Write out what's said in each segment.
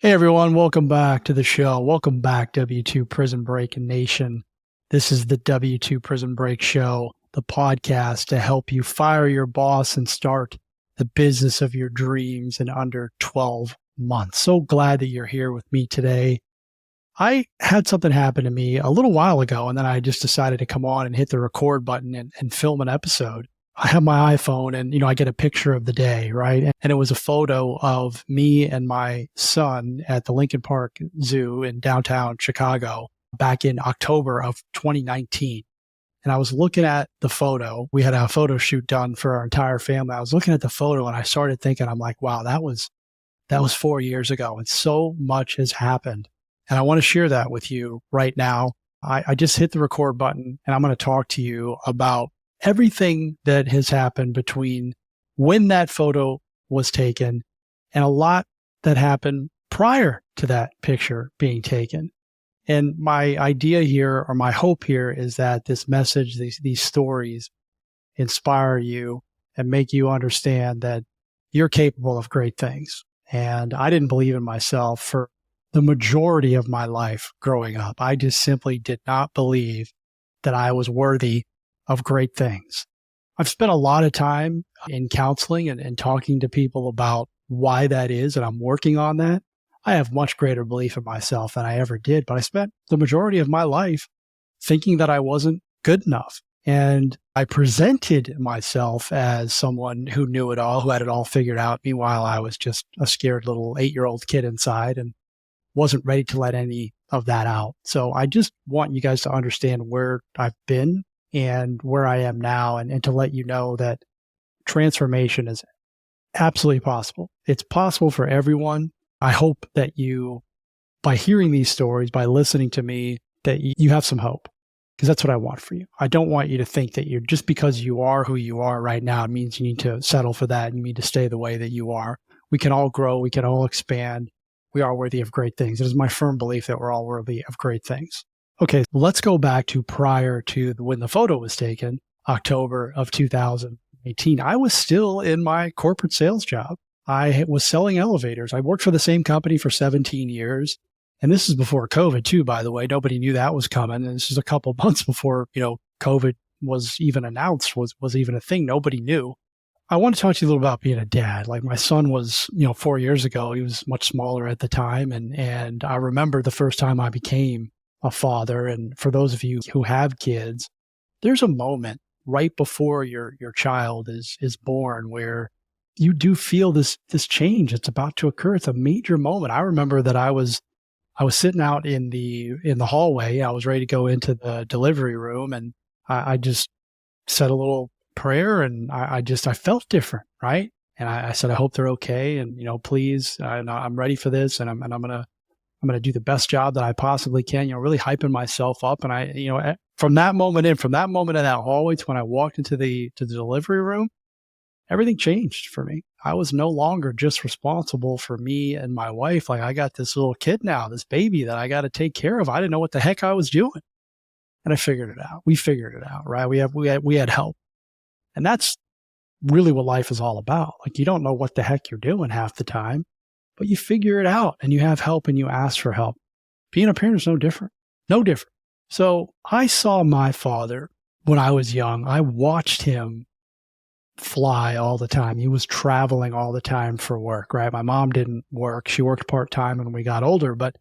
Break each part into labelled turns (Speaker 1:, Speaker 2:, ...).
Speaker 1: Hey everyone, welcome back to the show. Welcome back, W2 Prison Break Nation. This is the W2 Prison Break Show, the podcast to help you fire your boss and start the business of your dreams in under 12 months. So glad that you're here with me today. I had something happen to me a little while ago, and then I just decided to come on and hit the record button and film an episode. I have my iPhone and, I get a picture of the day, right? And it was a photo of me and my son at the Lincoln Park Zoo in downtown Chicago back in October of 2019. And I was looking at the photo. We had a photo shoot done for our entire family. I was looking at the photo and I started thinking, I'm like, wow, that was 4 years ago. And so much has happened. And I want to share that with you right now. I just hit the record button and I'm going to talk to you about everything that has happened between when that photo was taken and a lot that happened prior to that picture being taken. And my idea here, or my hope here, is that this message, these stories inspire you and make you understand that you're capable of great things. And I didn't believe in myself for the majority of my life growing up. I just simply did not believe that I was worthy of great things. I've spent a lot of time in counseling and talking to people about why that is, and I'm working on that. I have much greater belief in myself than I ever did, but I spent the majority of my life thinking that I wasn't good enough. And I presented myself as someone who knew it all, who had it all figured out. Meanwhile, I was just a scared little 8-year-old kid inside and wasn't ready to let any of that out. So I just want you guys to understand where I've been and where I am now, and to let you know that transformation is absolutely possible. It's possible for everyone. I hope that you, by hearing these stories, by listening to me, that you have some hope, because that's what I want for you. I don't want you to think that you're, just because you are who you are right now, it means you need to settle for that and you need to stay the way that you are. We can all grow. We can all expand. We are worthy of great things. It is my firm belief that we're all worthy of great things. Okay, let's go back to prior to when the photo was taken, October of 2018. I was still in my corporate sales job. I was selling elevators. I worked for the same company for 17 years. And this is before COVID too, by the way. Nobody knew that was coming. And this is a couple months before, COVID was even announced, was even a thing. Nobody knew. I want to talk to you a little about being a dad. Like, my son was, 4 years ago. He was much smaller at the time. And I remember the first time I became a father. And for those of you who have kids, there's a moment right before your child is born where you do feel this change. It's about to occur. It's a major moment. I remember that I was sitting out in the hallway. I was ready to go into the delivery room, and I just said a little prayer, and I felt different, right? And I said, I hope they're okay, and please, I'm ready for this, and I'm gonna do the best job that I possibly can. Really hyping myself up, and from that moment in that hallway to when I walked into the delivery room, everything changed for me. I was no longer just responsible for me and my wife. Like, I got this little kid now, this baby that I got to take care of. I didn't know what the heck I was doing, and I figured it out. We figured it out, right? We had help, and that's really what life is all about. Like, you don't know what the heck you're doing half the time, but you figure it out, and you have help, and you ask for help. Being a parent is no different. No different. So I saw my father when I was young. I watched him fly all the time. He was traveling all the time for work, right? My mom didn't work. She worked part-time when we got older, but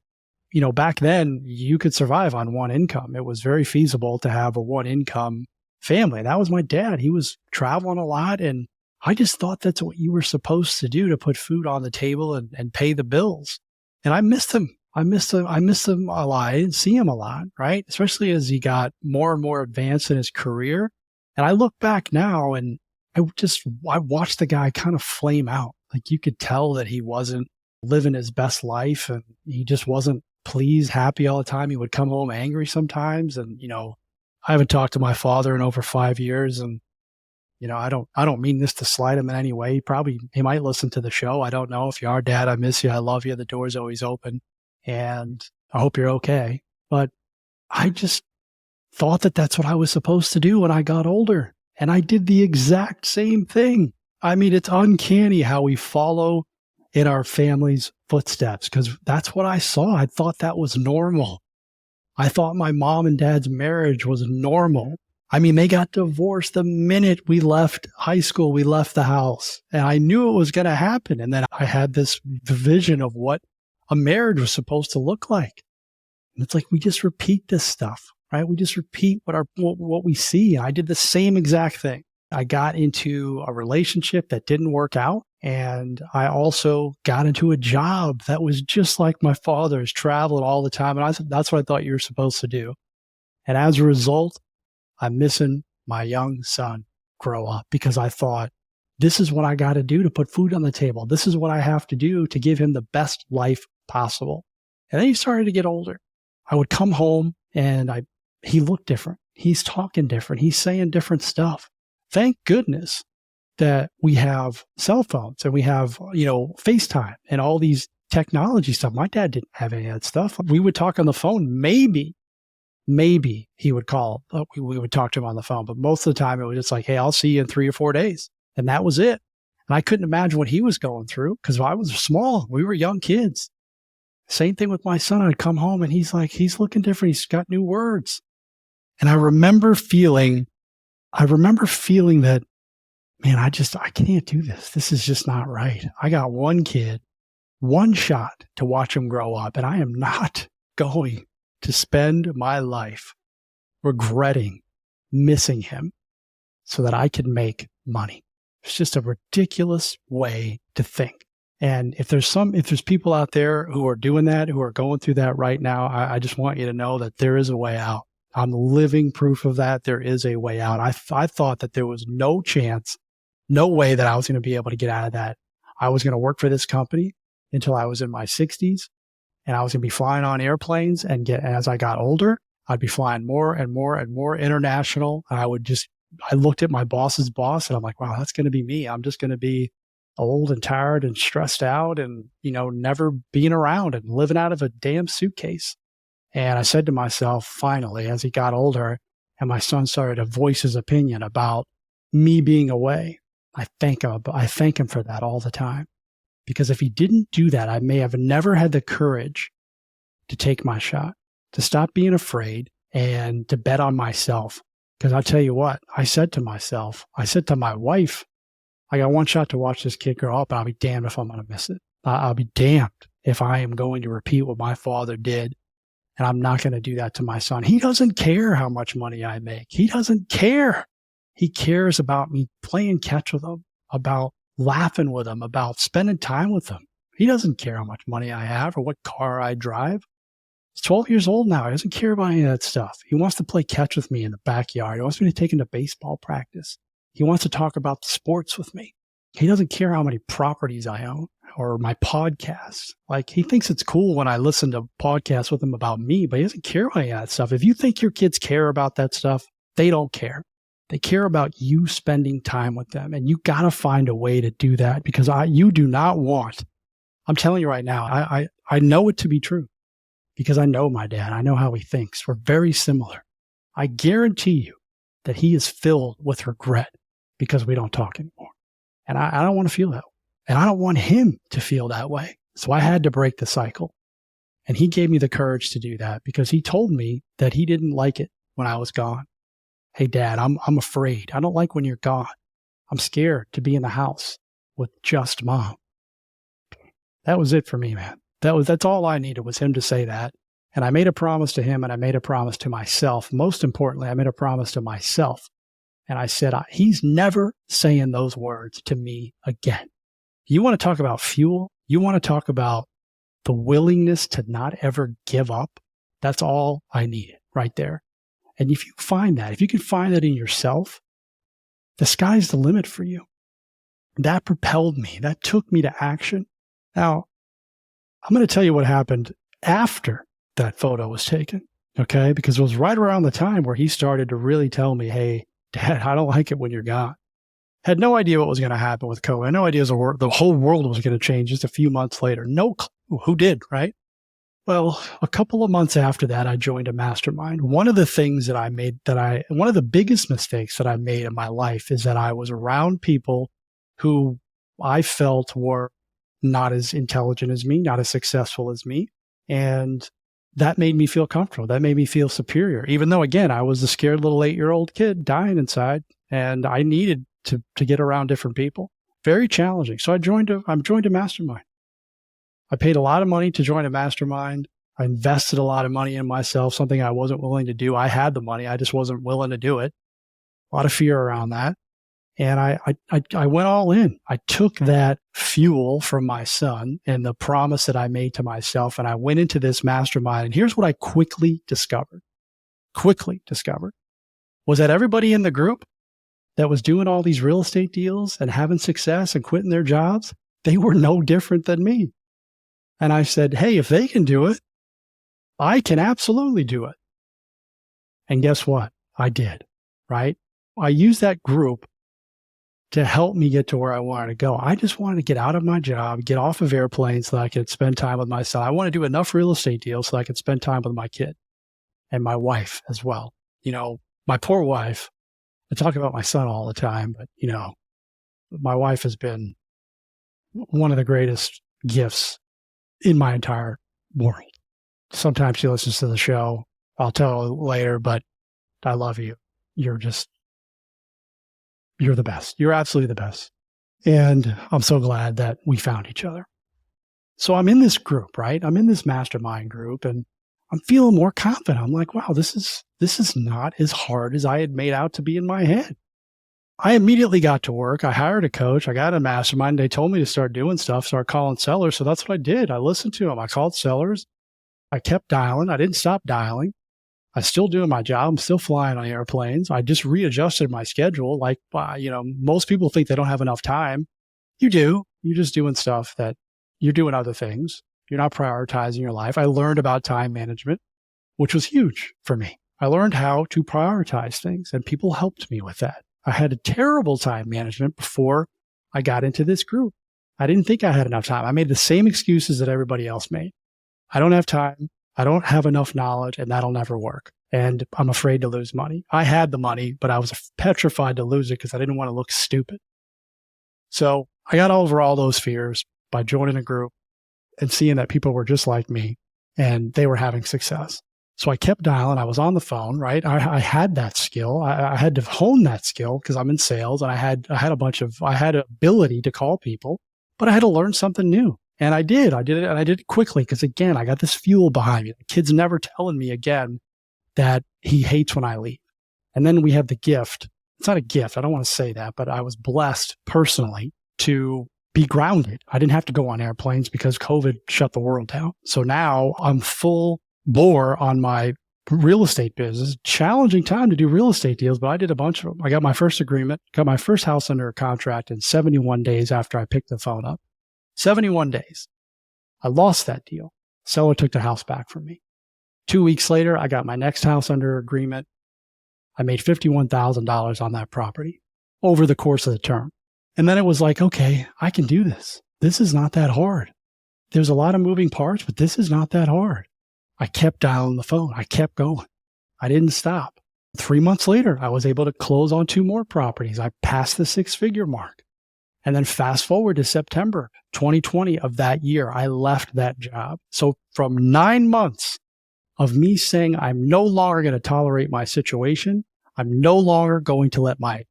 Speaker 1: back then you could survive on one income. It was very feasible to have a one income family. That was my dad. He was traveling a lot, and I just thought that's what you were supposed to do, to put food on the table and pay the bills. And I missed him. I missed him a lot. I didn't see him a lot, right? Especially as he got more and more advanced in his career. And I look back now, and I watched the guy kind of flame out. Like, you could tell that he wasn't living his best life, and he just wasn't pleased, happy all the time. He would come home angry sometimes. And, I haven't talked to my father in over 5 years, and I don't mean this to slight him in any way. He might listen to the show. I don't know. If you are, Dad, I miss you. I love you. The door's always open, and I hope you're okay. But I just thought that that's what I was supposed to do when I got older, and I did the exact same thing. I mean, it's uncanny how we follow in our family's footsteps because that's what I saw. I thought that was normal. I thought my mom and dad's marriage was normal. I mean, they got divorced the minute we left high school, we left the house. And I knew it was going to happen. And then I had this vision of what a marriage was supposed to look like. And it's like we just repeat this stuff, right? We just repeat what we see. And I did the same exact thing. I got into a relationship that didn't work out. And I also got into a job that was just like my father's, traveling all the time. And that's what I thought you were supposed to do. And as a result, I'm missing my young son grow up because I thought, this is what I got to do to put food on the table. This is what I have to do to give him the best life possible. And then he started to get older. I would come home and he looked different. He's talking different. He's saying different stuff. Thank goodness that we have cell phones and we have, FaceTime and all these technology stuff. My dad didn't have any of that stuff. We would talk on the phone. Maybe he would call. We would talk to him on the phone. But most of the time it was just like, hey, I'll see you in 3 or 4 days. And that was it. And I couldn't imagine what he was going through because I was small. We were young kids. Same thing with my son. I'd come home and he's looking different. He's got new words. And I remember feeling that, man, I can't do this. This is just not right. I got one kid, one shot to watch him grow up. And I am not going to spend my life regretting missing him so that I can make money. It's just a ridiculous way to think. And if there's people out there who are doing that, who are going through that right now, I just want you to know that there is a way out. I'm living proof of that. There is a way out. I thought that there was no chance, no way that I was going to be able to get out of that. I was going to work for this company until I was in my 60s, and I was going to be flying on airplanes. And as I got older, I'd be flying more and more and more international. I looked at my boss's boss, and I'm like, wow, that's going to be me. I'm just going to be old and tired and stressed out and, never being around and living out of a damn suitcase. And I said to myself, finally, as he got older and my son started to voice his opinion about me being away, I thank him for that all the time. Because if he didn't do that, I may have never had the courage to take my shot, to stop being afraid and to bet on myself. Because I'll tell you what, I said to my wife, I got one shot to watch this kid grow up, and I'll be damned if I'm going to miss it. I'll be damned if I am going to repeat what my father did. And I'm not going to do that to my son. He doesn't care how much money I make. He doesn't care. He cares about me playing catch with him, about laughing with him, about spending time with him. He doesn't care how much money I have or what car I drive. He's 12 years old now. He doesn't care about any of that stuff. He wants to play catch with me in the backyard. He wants me to take him to baseball practice. He wants to talk about the sports with me. He doesn't care how many properties I own or my podcasts. Like, he thinks it's cool when I listen to podcasts with him about me, but he doesn't care about any of that stuff. If you think your kids care about that stuff, they don't care. They care about you spending time with them. And you got to find a way to do that because you do not want, I'm telling you right now, I know it to be true because I know my dad. I know how he thinks. We're very similar. I guarantee you that he is filled with regret because we don't talk anymore. And I don't want to feel that way. And I don't want him to feel that way. So I had to break the cycle. And he gave me the courage to do that because he told me that he didn't like it when I was gone. Hey, Dad, I'm afraid. I don't like when you're gone. I'm scared to be in the house with just Mom. That was it for me, man. That's all I needed was him to say that. And I made a promise to him and I made a promise to myself. Most importantly, I made a promise to myself. And I said, he's never saying those words to me again. You want to talk about fuel? You want to talk about the willingness to not ever give up? That's all I needed right there. And if you can find that in yourself, the sky's the limit for you. That propelled me. That took me to action. Now, I'm going to tell you what happened after that photo was taken, okay? Because it was right around the time where he started to really tell me, hey, Dad, I don't like it when you're gone. Had no idea what was going to happen with COVID. No idea the whole world was going to change just a few months later. No clue. Who did, right? Well, a couple of months after that, I joined a mastermind. One of the things one of the biggest mistakes that I made in my life is that I was around people who I felt were not as intelligent as me, not as successful as me. And that made me feel comfortable. That made me feel superior, even though, again, I was a scared little 8-year-old kid dying inside, and I needed to get around different people. Very challenging. So I joined a mastermind. I paid a lot of money to join a mastermind. I invested a lot of money in myself, something I wasn't willing to do. I had the money. I just wasn't willing to do it. A lot of fear around that. And I went all in. I took that fuel from my son and the promise that I made to myself, and I went into this mastermind. And here's what I quickly discovered, was that everybody in the group that was doing all these real estate deals and having success and quitting their jobs, they were no different than me. And I said, hey, if they can do it, I can absolutely do it. And guess what? I did, right? I used that group to help me get to where I wanted to go. I just wanted to get out of my job, get off of airplanes so that I could spend time with my son. I want to do enough real estate deals so that I could spend time with my kid and my wife as well. You know, my poor wife, I talk about my son all the time, but, you know, my wife has been one of the greatest gifts in my entire world. Sometimes she listens to the show. I'll tell her later, but I love you. You're the best. You're absolutely the best. And I'm so glad that we found each other. So I'm in this group, right? I'm in this mastermind group, and I'm feeling more confident. I'm like, wow, this is not as hard as I had made out to be in my head. I immediately got to work. I hired a coach. I got a mastermind. They told me to start doing stuff, start calling sellers. So that's what I did. I listened to them. I called sellers. I kept dialing. I didn't stop dialing. I'm still doing my job. I'm still flying on airplanes. I just readjusted my schedule. Like, you know, most people think they don't have enough time. You do. You're just doing stuff that you're doing other things. You're not prioritizing your life. I learned about time management, which was huge for me. I learned how to prioritize things, and people helped me with that. I had a terrible time management before I got into this group. I didn't think I had enough time. I made the same excuses that everybody else made. I don't have time. I don't have enough knowledge, and that'll never work. And I'm afraid to lose money. I had the money, but I was petrified to lose it because I didn't want to look stupid. So I got over all those fears by joining a group and seeing that people were just like me and they were having success. So I kept dialing. I was on the phone, right? I had that skill. I had to hone that skill because I'm in sales, and I had ability to call people, but I had to learn something new. And I did it, and I did it quickly because, again, I got this fuel behind me. The kid's never telling me again that he hates when I leave. And then we have the gift. It's not a gift. I don't want to say that, but I was blessed personally to be grounded. I didn't have to go on airplanes because COVID shut the world down. So now I'm full bore on my real estate business. Challenging time to do real estate deals, but I did a bunch of them. I got my first agreement, got my first house under contract in 71 days after I picked the phone up. 71 days. I lost that deal. Seller took the house back from me. 2 weeks later, I got my next house under agreement. I made $51,000 on that property over the course of the term. And then it was like, okay, I can do this. This is not that hard. There's a lot of moving parts, but this is not that hard. I kept dialing the phone. I kept going. I didn't stop. 3 months later, I was able to close on 2 more properties. I passed the 6-figure mark. And then fast forward to September 2020 of that year, I left that job. So from 9 months of me saying, I'm no longer going to tolerate my situation, I'm no longer going to let my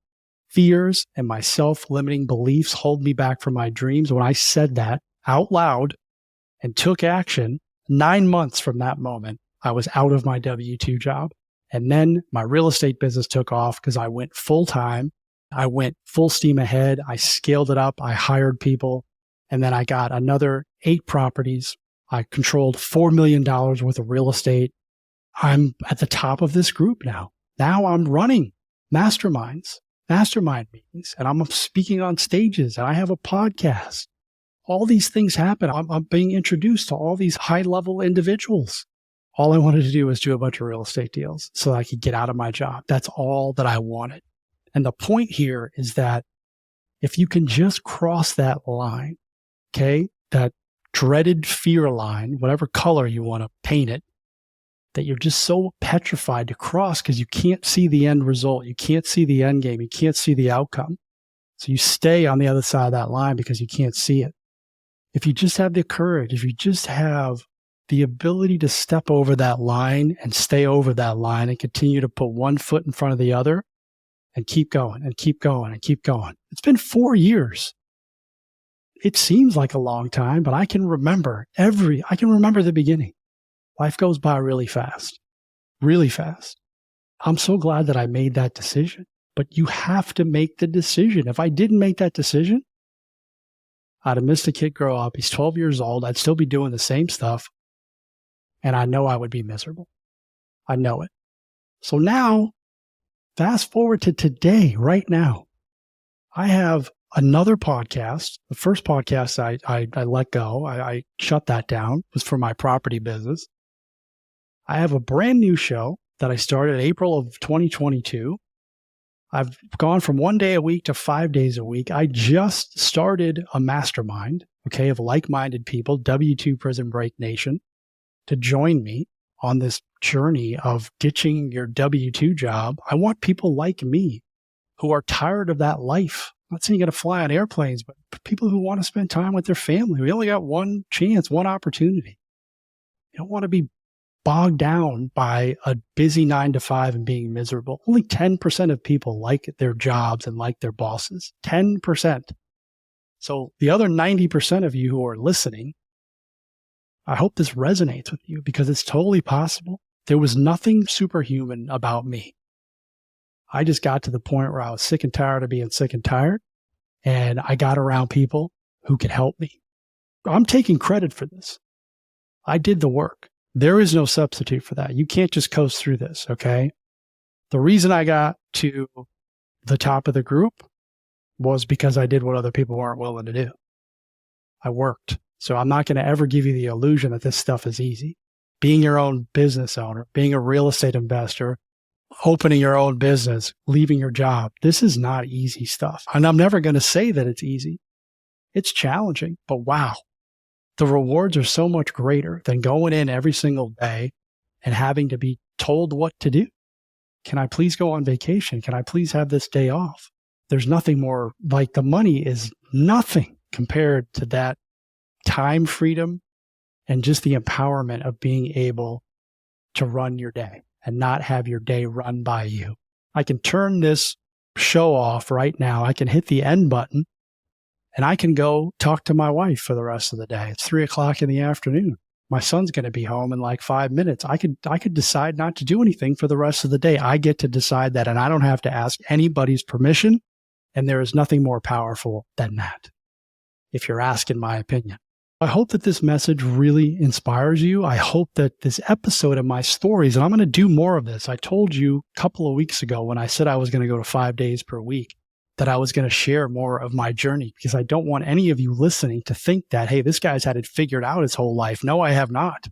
Speaker 1: fears and my self-limiting beliefs hold me back from my dreams. When I said that out loud and took action, 9 months from that moment, I was out of my W-2 job. And then my real estate business took off because I went full time. I went full steam ahead. I scaled it up. I hired people. And then I got another 8 properties. I controlled $4 million worth of real estate. I'm at the top of this group now. Now I'm running mastermind meetings, and I'm speaking on stages, and I have a podcast. All these things happen. I'm being introduced to all these high-level individuals. All I wanted to do was do a bunch of real estate deals so that I could get out of my job. That's all that I wanted. And the point here is that if you can just cross that line, okay, that dreaded fear line, whatever color you want to paint it, that you're just so petrified to cross because you can't see the end result. You can't see the end game. You can't see the outcome. So you stay on the other side of that line because you can't see it. if you just have the courage, if you just have the ability to step over that line and stay over that line and continue to put one foot in front of the other and keep going and keep going and keep going. It's been 4 years. It seems like a long time, but I can remember the beginning. Life goes by really fast, really fast. I'm so glad that I made that decision, but you have to make the decision. If I didn't make that decision, I'd have missed a kid grow up. He's 12 years old. I'd still be doing the same stuff. And I know I would be miserable. I know it. So now, fast forward to today, right now. I have another podcast. The first podcast I let go. I shut that down. It was for my property business. I have a brand new show that I started April of 2022. I've gone from 1 day a week to 5 days a week. I just started a mastermind, of like-minded people, W2 Prison Break Nation, to join me on this journey of ditching your W2 job. I want people like me who are tired of that life. I'm not saying you got to fly on airplanes, but people who want to spend time with their family. We only got one chance, one opportunity. You don't want to be bogged down by a busy 9 to 5 and being miserable. Only 10% of people like their jobs and like their bosses. 10%. So the other 90% of you who are listening, I hope this resonates with you because it's totally possible. There was nothing superhuman about me. I just got to the point where I was sick and tired of being sick and tired, and I got around people who could help me. I'm taking credit for this. I did the work. There is no substitute for that. You can't just coast through this, okay? The reason I got to the top of the group was because I did what other people weren't willing to do. I worked. So I'm not going to ever give you the illusion that this stuff is easy. Being your own business owner, being a real estate investor, opening your own business, leaving your job, this is not easy stuff. And I'm never going to say that it's easy. It's challenging, but wow. The rewards are so much greater than going in every single day and having to be told what to do. Can I please go on vacation? Can I please have this day off? There's nothing more, like the money is nothing compared to that time freedom and just the empowerment of being able to run your day and not have your day run by you. I can turn this show off right now. I can hit the end button and I can go talk to my wife for the rest of the day. It's 3:00 in the afternoon. My son's going to be home in like 5 minutes. I could decide not to do anything for the rest of the day. I get to decide that, and I don't have to ask anybody's permission. And there is nothing more powerful than that, if you're asking my opinion. I hope that this message really inspires you. I hope that this episode of my stories, and I'm going to do more of this. I told you a couple of weeks ago when I said I was going to go to 5 days per week, that I was going to share more of my journey, because I don't want any of you listening to think that, hey, this guy's had it figured out his whole life. No, I have not.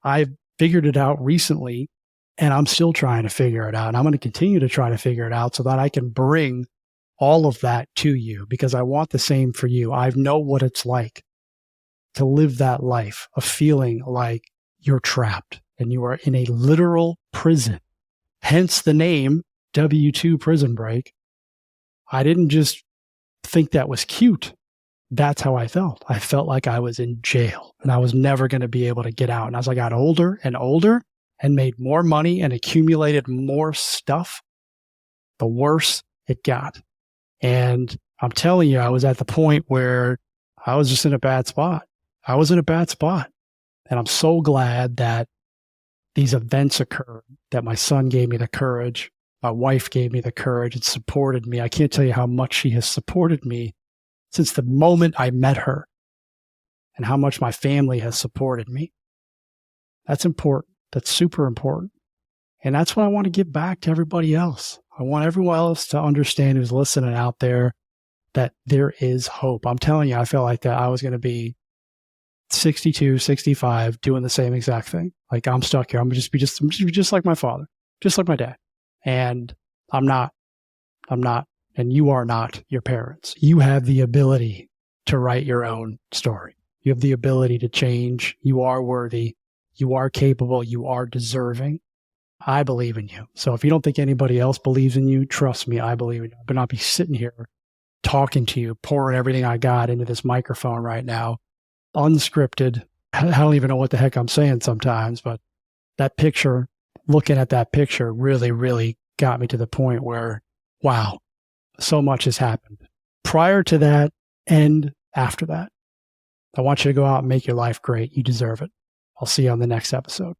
Speaker 1: I've figured it out recently, and I'm still trying to figure it out. And I'm going to continue to try to figure it out so that I can bring all of that to you, because I want the same for you. I know what it's like to live that life of feeling like you're trapped and you are in a literal prison. Hence the name W2 Prison Break. I didn't just think that was cute. That's how I felt. I felt like I was in jail and I was never going to be able to get out. And as I got older and older and made more money and accumulated more stuff, the worse it got. And I'm telling you, I was at the point where I was just in a bad spot. I was in a bad spot. And I'm so glad that these events occurred, that my son gave me the courage. My wife gave me the courage and supported me. I can't tell you how much she has supported me since the moment I met her, and how much my family has supported me. That's important. That's super important. And that's what I want to give back to everybody else. I want everyone else to understand who's listening out there that there is hope. I'm telling you, I felt like that I was going to be 62, 65, doing the same exact thing. Like, I'm stuck here. I'm just like my father, just like my dad. And I'm not, and you are not your parents. You have the ability to write your own story. You have the ability to change. You are worthy. You are capable. You are deserving. I believe in you. So if you don't think anybody else believes in you, trust me, I believe in you. I would not be sitting here talking to you, pouring everything I got into this microphone right now. unscripted. I don't even know what the heck I'm saying sometimes, but that picture, looking at that picture really, really got me to the point where, wow, so much has happened prior to that and after that. I want you to go out and make your life great. You deserve it. I'll see you on the next episode.